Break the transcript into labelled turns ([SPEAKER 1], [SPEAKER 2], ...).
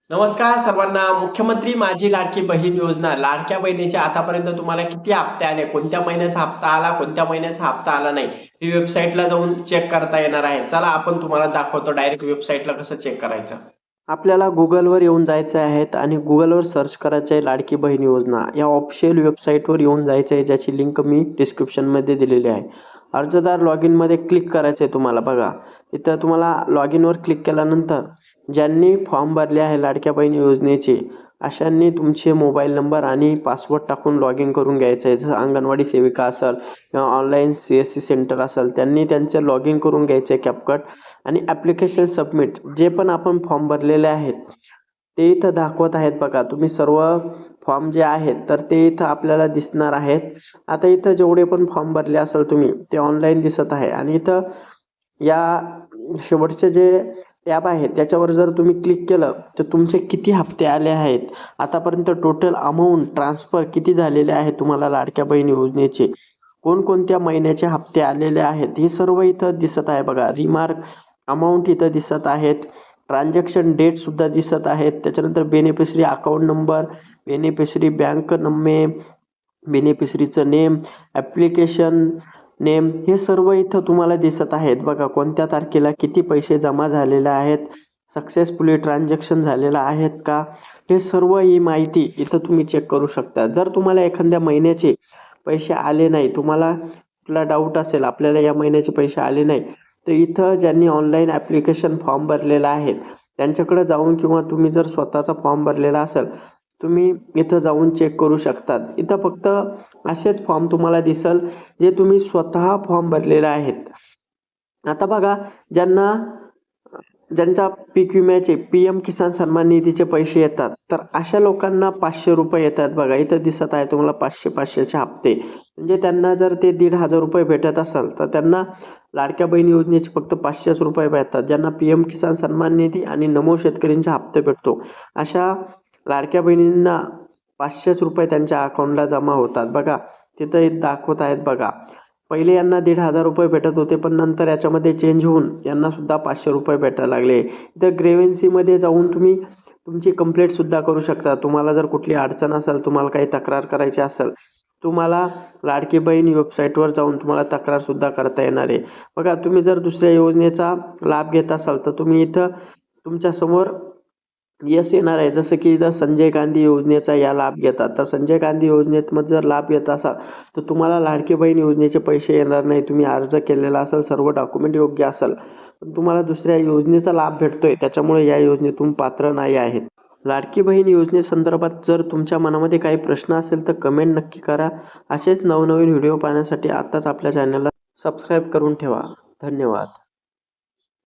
[SPEAKER 1] नमस्कार सर्वांना. मुख्यमंत्री माझी लाडकी बहीण योजना, लाडक्या बहिणीचे आतापर्यंत तुम्हाला किती हप्ते आले, कोणत्या महिन्याचा हप्ता आला, कोणत्या महिन्याचा हप्ता आला नाही, ही वेबसाईटला जाऊन चेक करता येणार आहे. चला आपण तुम्हाला दाखवतो डायरेक्ट वेबसाईटला कसं चेक करायचं. आपल्याला गुगलवर येऊन जायचं आहे आणि गुगलवर सर्च करायचं आहे लाडकी बहीण योजना. या ऑफिशियल वेबसाईटवर येऊन जायचं आहे, ज्याची लिंक मी डिस्क्रिप्शनमध्ये दिलेली आहे. अर्जदार लॉग इनमध्ये क्लिक करायचं आहे तुम्हाला. बघा इथं तुम्हाला लॉग इनवर क्लिक केल्यानंतर ज्यांनी फॉर्म भरले आहे लाडक्या बहीण योजनेचे अशांनी तुमचे मोबाईल नंबर आणि पासवर्ड टाकून लॉग इन करून घ्यायचं आहे. जर अंगणवाडी सेविका असेल किंवा ऑनलाईन CSC सेंटर असेल त्यांनी त्यांचं लॉग इन करून घ्यायचं आहे कॅपकट आणि ॲप्लिकेशन सबमिट. जे पण आपण फॉर्म भरलेले आहेत ते इथं दाखवत आहेत. बघा तुम्ही सर्व फॉर्म जे आहेत तर ते इथं आपल्याला दिसणार आहेत. आता इथं जेवढे पण फॉर्म भरले असेल तुम्ही ते ऑनलाईन दिसत आहे आणि इथं या शेवटचे जे टॅब आहे त्याच्यावर जर तुम्ही क्लिक केलं तर तुमचे किती हप्ते आले आहेत, आतापर्यंत टोटल अमाऊंट ट्रान्सफर किती झालेले आहे तुम्हाला लाडक्या बहीण योजनेचे, कोणकोणत्या महिन्याचे हप्ते आलेले आहेत हे सर्व इथं दिसत आहे. बघा रिमार्क अमाऊंट इथं दिसत आहेत, ट्रान्झॅक्शन डेट सुद्धा दिसत आहेत, त्याच्यानंतर beneficiary account number, beneficiary bank name, बेनिफिशरीचं नेम, ॲप्लिकेशन नेम हे सर्व इथं तुम्हाला दिसत आहेत. बघा कोणत्या तारखेला किती पैसे जमा झालेले आहेत, सक्सेसफुली ट्रान्झॅक्शन झालेलं आहेत का, हे सर्व ही माहिती इथं तुम्ही चेक करू शकता. जर तुम्हाला एखाद्या महिन्याचे पैसे आले नाही, तुम्हाला कुठला डाऊट असेल आपल्याला या महिन्याचे पैसे आले नाही, तर इथं ज्यांनी ऑनलाईन ॲप्लिकेशन फॉर्म भरलेला आहे त्यांच्याकडे जाऊन किंवा तुम्ही जर स्वतःचा फॉर्म भरलेला असेल तुम्ही इथं जाऊन चेक करू शकतात. इथं फक्त असेच फॉर्म तुम्हाला दिसल जे तुम्ही स्वतः फॉर्म भरलेले आहेत. आता बघा ज्यांच्या पीक विम्याचे PM किसान सन्मान निधीचे पैसे येतात तर अशा लोकांना 500 रुपये येतात. बघा इथं दिसत आहे तुम्हाला 500-500चे हप्ते. म्हणजे त्यांना जर ते 1,500 रुपये भेटत असेल तर त्यांना लाडक्या बहीण योजनेचे फक्त 500 रुपये भेटतात. ज्यांना PM किसान सन्मान निधी आणि नमो शेतकरींचे हप्ते भेटतो अशा लाडक्या बहिणींना 500 रुपये त्यांच्या अकाउंटला जमा होतात. बघा तिथं दाखवत आहेत. बघा पहिले यांना 1,500 रुपये भेटत होते पण नंतर याच्यामध्ये चेंज होऊन यांना सुद्धा 500 रुपये भेटायला लागले. इथं ग्रेव्हन्सीमध्ये जाऊन तुम्ही तुमची कंप्लेंट सुद्धा करू शकता. तुम्हाला जर कुठली अडचण असेल, तुम्हाला काही तक्रार करायची असेल, तुम्हाला लाडकी बहीण वेबसाईटवर जाऊन तुम्हाला तक्रार सुद्धा करता येणार आहे. बघा तुम्ही जर दुसऱ्या योजनेचा लाभ घेत असाल तर तुम्ही इथं तुमच्यासमोर यस येणार आहे. जसं की इथं संजय गांधी योजनेचा या लाभ घेतात तर संजय गांधी योजनेत जर लाभ घेत असाल तर तुम्हाला लाडकी बहीण योजनेचे पैसे येणार नाही. तुम्ही अर्ज केलेला असेल, सर्व डॉक्युमेंट योग्य असेल, पण तुम्हाला दुसऱ्या योजनेचा लाभ भेटतोय त्याच्यामुळे या योजनेतून पात्र नाही आहेत. लाडकी बहीण योजनेसंदर्भात जर तुमच्या मनामध्ये काही प्रश्न असेल तर कमेंट नक्की करा. असेच नवनवीन व्हिडिओ पाहण्यासाठी आत्ताच आपल्या चॅनलला सबस्क्राईब करून ठेवा. धन्यवाद.